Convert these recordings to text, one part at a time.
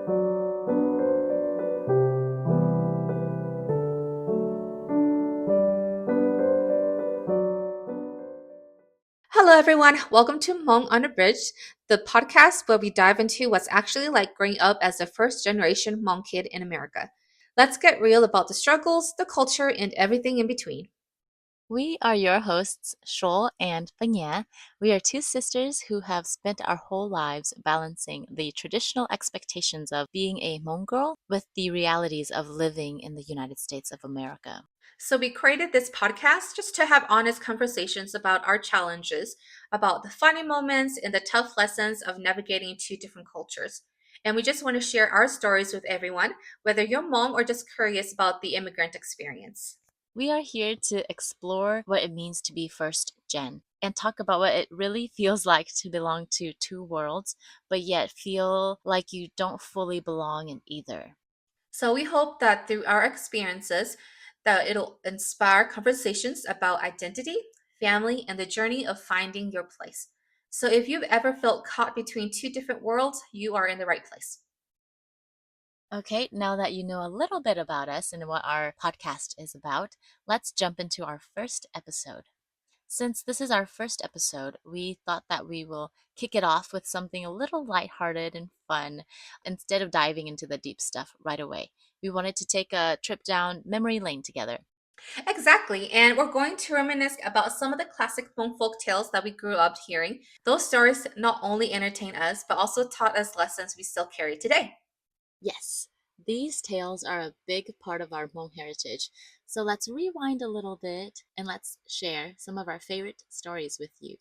Hello, everyone. Welcome to Hmong Unabridged, the podcast where we dive into what's actually like growing up as a first generation Hmong kid in America. Let's get real about the struggles, the culture, and everything in between. We are your hosts, Shoal and Panya. We are two sisters who have spent our whole lives balancing the traditional expectations of being a Hmong girl with the realities of living in the United States of America. So, we created this podcast just to have honest conversations about our challenges, about the funny moments and the tough lessons of navigating two different cultures. And we just want to share our stories with everyone, whether you're Hmong or just curious about the immigrant experience. We are here to explore what it means to be first gen and talk about what it really feels like to belong to two worlds, but yet feel like you don't fully belong in either. So we hope that through our experiences that it'll inspire conversations about identity, family, and the journey of finding your place. So if you've ever felt caught between two different worlds, you are in the right place. Okay, now that you know a little bit about us and what our podcast is about, let's jump into our first episode. Since this is our first episode, we thought that we will kick it off with something a little lighthearted and fun instead of diving into the deep stuff right away. We wanted to take a trip down memory lane together. Exactly. And we're going to reminisce about some of the classic folk tales that we grew up hearing. Those stories not only entertain us, but also taught us lessons we still carry today. Yes, these tales are a big part of our Hmong heritage. So let's rewind a little bit and let's share some of our favorite stories with you.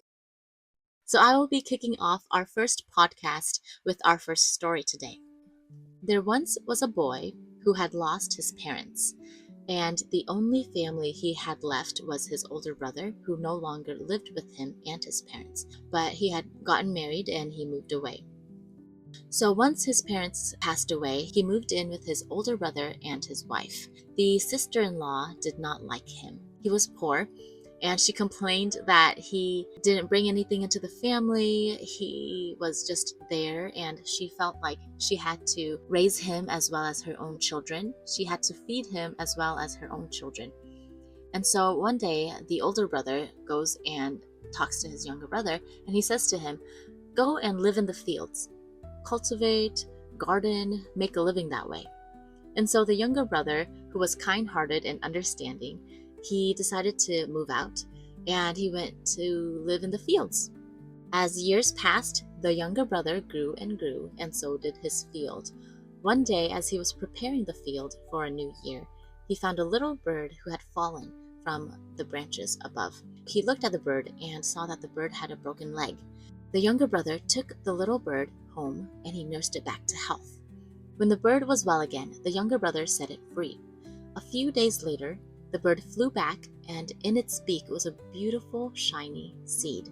So I will be kicking off our first podcast with our first story today. There once was a boy who had lost his parents, and the only family he had left was his older brother, who no longer lived with him and his parents, but he had gotten married and he moved away. So once his parents passed away, he moved in with his older brother and his wife. The sister-in-law did not like him. He was poor, and she complained that he didn't bring anything into the family. He was just there, and she felt like she had to raise him as well as her own children. She had to feed him as well as her own children. And so one day, the older brother goes and talks to his younger brother, and he says to him, "Go and live in the fields. Cultivate, garden, make a living that way." And so the younger brother, who was kind-hearted and understanding, he decided to move out and he went to live in the fields. As years passed, the younger brother grew and so did his field. One day, as he was preparing the field for a new year, he found a little bird who had fallen from the branches above. He looked at the bird and saw that the bird had a broken leg. The younger brother took the little bird home and he nursed it back to health. When the bird was well again, the younger brother set it free. A few days later, the bird flew back, and in its beak was a beautiful, shiny seed.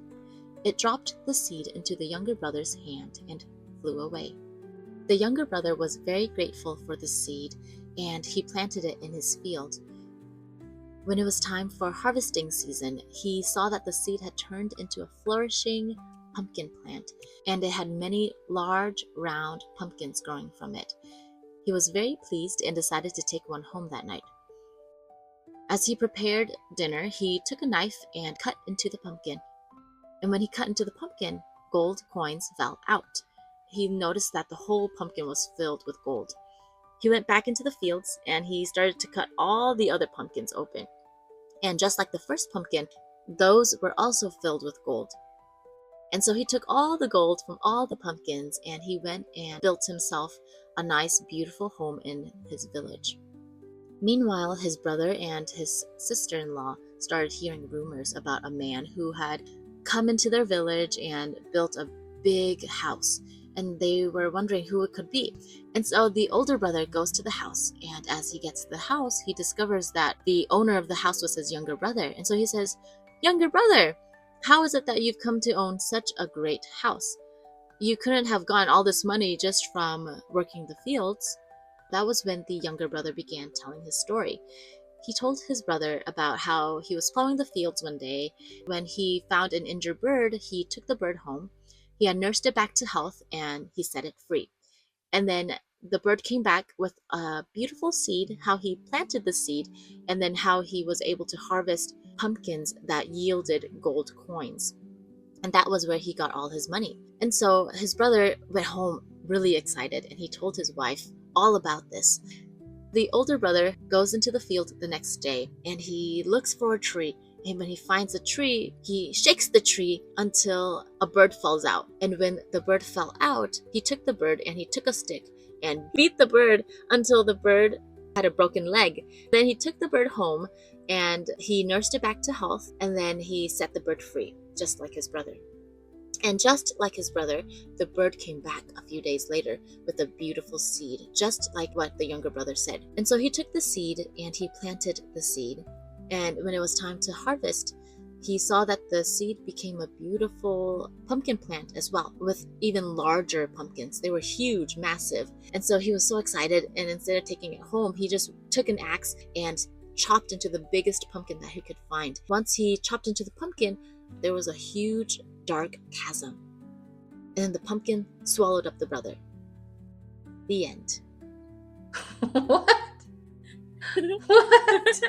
It dropped the seed into the younger brother's hand and flew away. The younger brother was very grateful for the seed, and he planted it in his field. When it was time for harvesting season, he saw that the seed had turned into a flourishing pumpkin plant, and it had many large, round pumpkins growing from it. He was very pleased and decided to take one home that night. As he prepared dinner, he took a knife and cut into the pumpkin. And when he cut into the pumpkin, gold coins fell out. He noticed that the whole pumpkin was filled with gold. He went back into the fields and he started to cut all the other pumpkins open. And just like the first pumpkin, those were also filled with gold. And so he took all the gold from all the pumpkins and he went and built himself a nice, beautiful home in his village. Meanwhile, his brother and his sister-in-law started hearing rumors about a man who had come into their village and built a big house. And they were wondering who it could be. And so the older brother goes to the house. And as he gets to the house, he discovers that the owner of the house was his younger brother. And so he says, "Younger brother, how is it that you've come to own such a great house? You couldn't have gotten all this money just from working the fields." That was when the younger brother began telling his story. He told his brother about how he was plowing the fields one day. When he found an injured bird, he took the bird home. He had nursed it back to health and he set it free. And then the bird came back with a beautiful seed, how he planted the seed, and then how he was able to harvest pumpkins that yielded gold coins. And that was where he got all his money. And so his brother went home really excited, and he told his wife all about this. The older brother goes into the field the next day, and he looks for a tree. And when he finds a tree, he shakes the tree until a bird falls out. And when the bird fell out, he took the bird and he took a stick and beat the bird until the bird had a broken leg. Then he took the bird home and he nursed it back to health, and then he set the bird free, just like his brother. And just like his brother, the bird came back a few days later with a beautiful seed, just like what the younger brother said. And so he took the seed and he planted the seed. And when it was time to harvest, he saw that the seed became a beautiful pumpkin plant as well, with even larger pumpkins. They were huge, massive. And so he was so excited, and instead of taking it home, he just took an axe and chopped into the biggest pumpkin that he could find. Once he chopped into the pumpkin, there was a huge, dark chasm. And then the pumpkin swallowed up the brother. The end. What? What?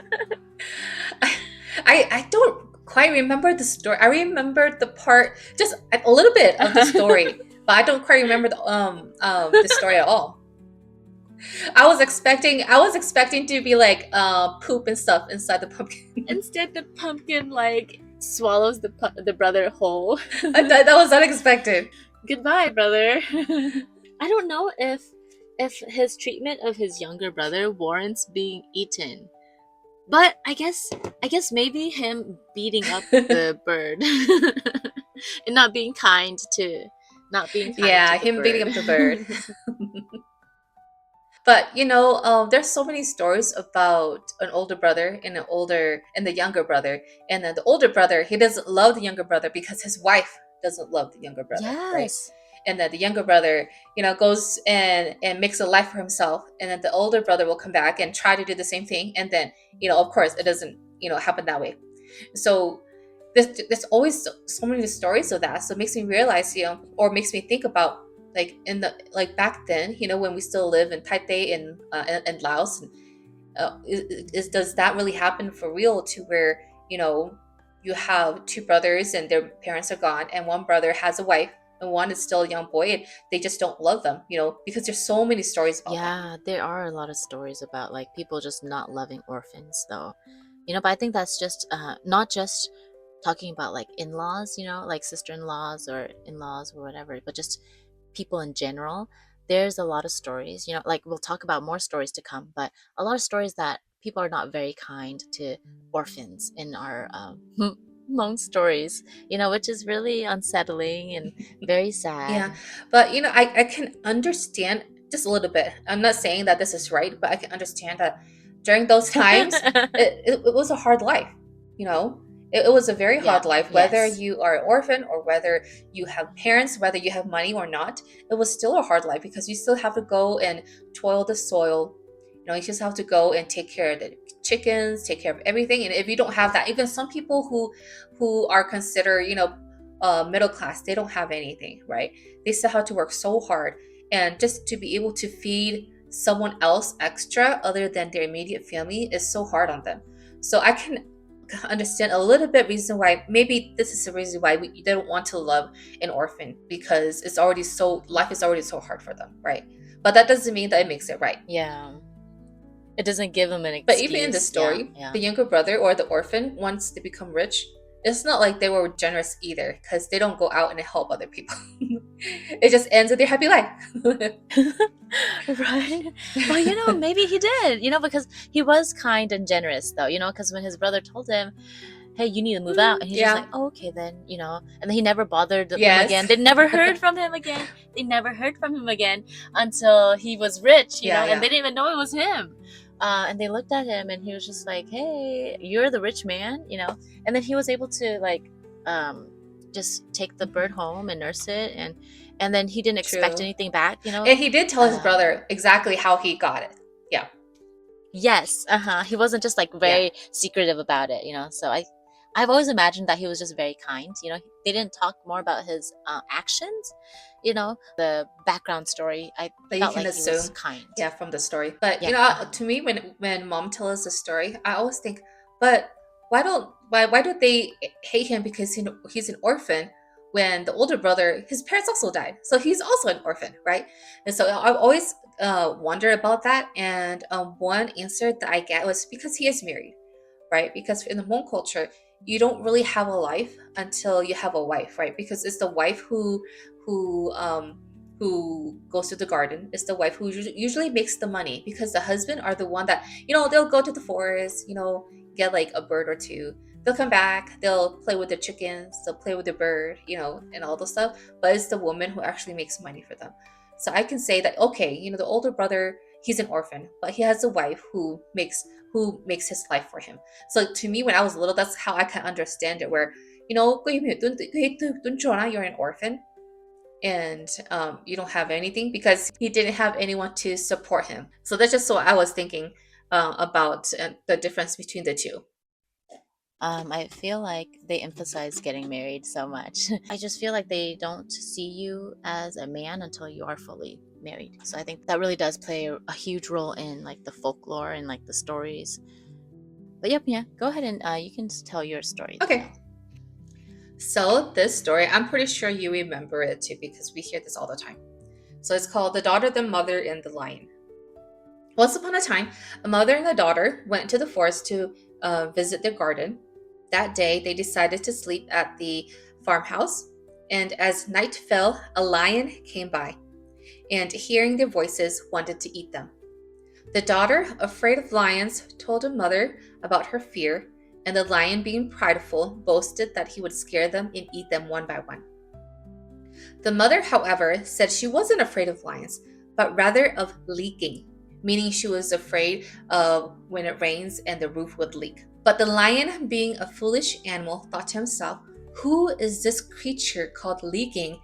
I don't quite remember the story. I remember the part, just a little bit of the story, but I don't quite remember the story at all. I was expecting to be like poop and stuff inside the pumpkin. Instead, the pumpkin like swallows the brother whole. That was unexpected. Goodbye, brother. I don't know if his treatment of his younger brother warrants being eaten. But I guess maybe him beating up the bird and not being kind to him the beating bird. up the bird. But there's so many stories about an older brother and the younger brother, and then the older brother, he doesn't love the younger brother because his wife doesn't love the younger brother, right? Yes. And then the younger brother, goes and makes a life for himself, and then the older brother will come back and try to do the same thing, and then of course it doesn't happen that way. So there's always so many stories of that. So it makes me realize, or makes me think about, like back then, when we still live in Taipei and Laos, does that really happen for real, to where you have two brothers and their parents are gone, and one brother has a wife and one is still a young boy, and they just don't love them, because there's so many stories about that. Yeah, there are a lot of stories about like people just not loving orphans, though. But I think that's just not just talking about like in-laws, like sister-in-laws or in-laws or whatever, but just people in general. There's a lot of stories, like we'll talk about more stories to come, but a lot of stories that people are not very kind to orphans in our Hmong stories, which is really unsettling and very sad. Yeah, but I can understand just a little bit. I'm not saying that this is right, but I can understand that during those times, it was a hard life. It was a very hard life, whether Yes. you are an orphan or whether you have parents, whether you have money or not. It was still a hard life because you still have to go and toil the soil. You just have to go and take care of the chickens, take care of everything. And if you don't have that, even some people who are considered, middle class, they don't have anything, right? They still have to work so hard, and just to be able to feed someone else extra other than their immediate family is so hard on them. So I can understand a little bit reason why, maybe this is the reason why they don't want to love an orphan, because life is already so hard for them, right? But that doesn't mean that it makes it right. Yeah. It doesn't give them an excuse. But even in the story, yeah. The younger brother or the orphan, once they become rich, it's not like they were generous either, because they don't go out and help other people. It just ends with their happy life. Right. Well, maybe he did, because he was kind and generous, though, because when his brother told him, hey, you need to move out, and he's just like, oh, okay then, and then he never bothered them again. They never heard from him again. Until he was rich, and they didn't even know it was him. And they looked at him, and he was just like, hey, you're the rich man, and then he was able to like just take the bird home and nurse it, and then he didn't expect anything back, And he did tell his brother exactly how he got it. Yeah. Yes. He wasn't just like very secretive about it, so I've always imagined that he was just very kind. You know, they didn't talk more about his actions. You know, the background story. I That you felt can like he was assume, kind. yeah, from the story. But Yep. to me, when mom tells us the story, I always think, but why don't they hate him because he's an orphan? When the older brother, his parents also died, so he's also an orphan, right? And so I've always wondered about that. And one answer that I get was because he is married, right? Because in the Hmong culture, you don't really have a life until you have a wife, right? Because it's the wife who um who goes to the garden. It's the wife who usually makes the money, because the husband are the one that, they'll go to the forest, get like a bird or two. They'll come back, they'll play with the chickens, they'll play with the bird, and all those stuff. But it's the woman who actually makes money for them. So I can say that, okay, the older brother, he's an orphan, but he has a wife who makes his life for him. So to me, when I was little, that's how I can understand it. Where you're an orphan, and you don't have anything because he didn't have anyone to support him. So that's just what I was thinking about the difference between the two. I feel like they emphasize getting married so much. I just feel like they don't see you as a man until you are fully married. So I think that really does play a huge role in like the folklore and like the stories. But yep, yeah, go ahead and you can tell your story Okay. now. So this story, I'm pretty sure you remember it too, because we hear this all the time. So it's called The Daughter, the Mother, and the Lion. Once upon a time, a mother and a daughter went to the forest to visit their garden. That day, they decided to sleep at the farmhouse, and as night fell, a lion came by, and hearing their voices, wanted to eat them. The daughter, afraid of lions, told her mother about her fear, and the lion, being prideful, boasted that he would scare them and eat them one by one. The mother, however, said she wasn't afraid of lions, but rather of leaking, meaning she was afraid of when it rains and the roof would leak. But the lion, being a foolish animal, thought to himself, who is this creature called leaking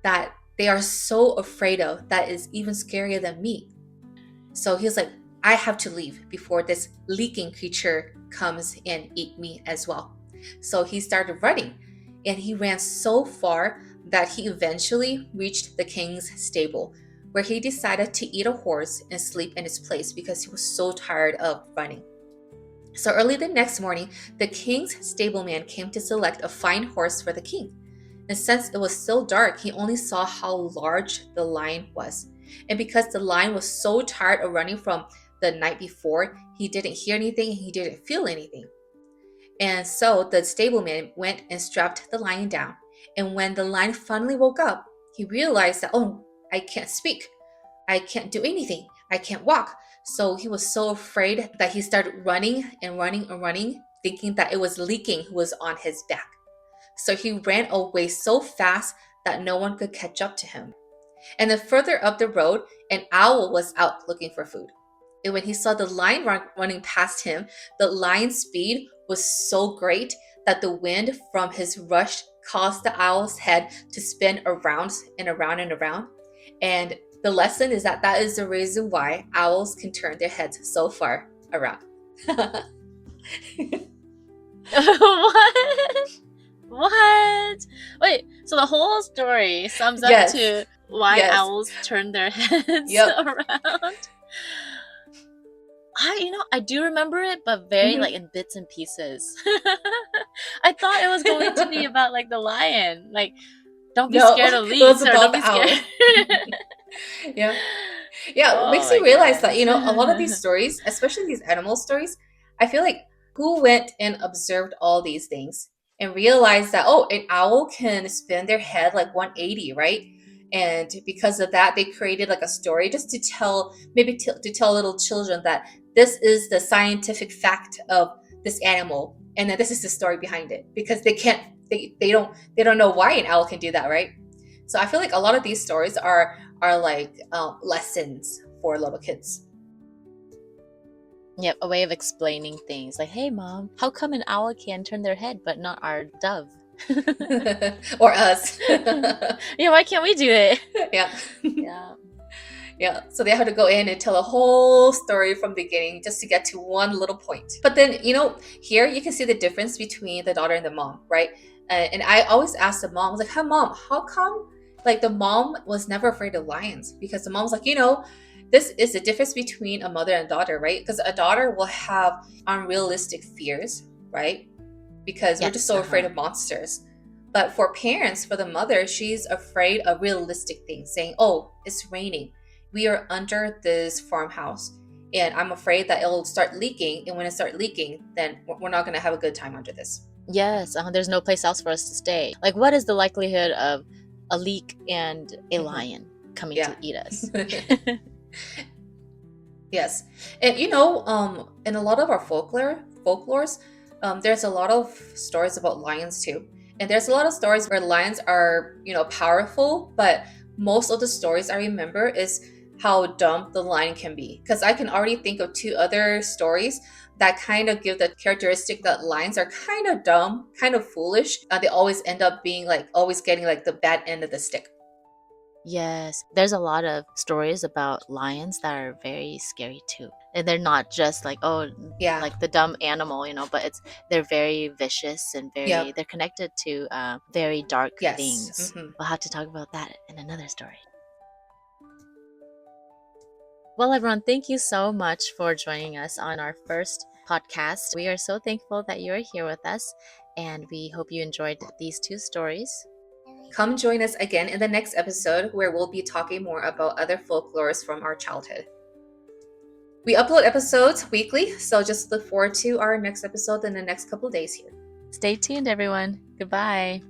that they are so afraid of, that is even scarier than me? So he was like, I have to leave before this leaking creature comes and eat me as well. So he started running, and he ran so far that he eventually reached the king's stable, where he decided to eat a horse and sleep in its place because he was so tired of running. So early the next morning, the king's stableman came to select a fine horse for the king. And since it was still dark, he only saw how large the lion was. And because the lion was so tired of running from the night before, he didn't hear anything, he didn't feel anything. And so the stableman went and strapped the lion down. And when the lion finally woke up, he realized that, oh, I can't speak. I can't do anything. I can't walk. So he was so afraid that he started running and running and running, thinking that it was leaking who was on his back. So he ran away so fast that no one could catch up to him. And then further up the road, an owl was out looking for food. And when he saw the lion running past him, the lion's speed was so great that the wind from his rush caused the owl's head to spin around and around and around. And the lesson is that that is the reason why owls can turn their heads so far around. What? What? Wait, so the whole story sums up Yes. to why Yes. owls turn their heads Yep. around? I do remember it, but very like in bits and pieces. I thought it was going to be about like the lion. Like, don't be No, scared of it was leaks, or about don't the be scared. owl. Yeah. Yeah, it Oh makes my you realize that, a lot of goodness. these stories, especially these animal stories, I feel like who went and observed all these things and realized that, oh, an owl can spin their head like 180, right? And because of that, they created like a story just to tell, maybe to tell little children that this is the scientific fact of this animal, and then this is the story behind it, because they don't know why an owl can do that, right? So I feel like a lot of these stories are like lessons for little kids. Yep, a way of explaining things. Like, hey mom, how come an owl can turn their head but not our dove? Or us. Yeah, why can't we do it? Yeah. Yeah. Yeah, so they had to go in and tell a whole story from the beginning just to get to one little point. But then, here you can see the difference between the daughter and the mom, right? And I always ask the mom, I was like, "Hey, mom, how come like the mom was never afraid of lions?" Because the mom's like, this is the difference between a mother and daughter, right? Because a daughter will have unrealistic fears, right? Because we're just Yes, so afraid uh-huh. of monsters. But for parents, for the mother, she's afraid of realistic things, saying, "Oh, it's raining. We are under this farmhouse, and I'm afraid that it'll start leaking. And when it starts leaking, then we're not going to have a good time under this." Yes, there's no place else for us to stay. Like, what is the likelihood of a leak and a Hmm. lion coming to Yeah. eat us? Yes. And in a lot of our folklores, there's a lot of stories about lions too. And there's a lot of stories where lions are, powerful, but most of the stories I remember is how dumb the lion can be. Because I can already think of two other stories that kind of give the characteristic that lions are kind of dumb, kind of foolish. They always end up being like always getting like the bad end of the stick. Yes, there's a lot of stories about lions that are very scary too. And they're not just like, oh, Yeah. like the dumb animal, but they're very vicious and Yep. they're connected to very dark Yes. things. We'll have to talk about that in another story. Well, everyone, thank you so much for joining us on our first podcast. We are so thankful that you are here with us, and we hope you enjoyed these two stories. Come join us again in the next episode where we'll be talking more about other folklores from our childhood. We upload episodes weekly, so just look forward to our next episode in the next couple of days here. Stay tuned, everyone. Goodbye.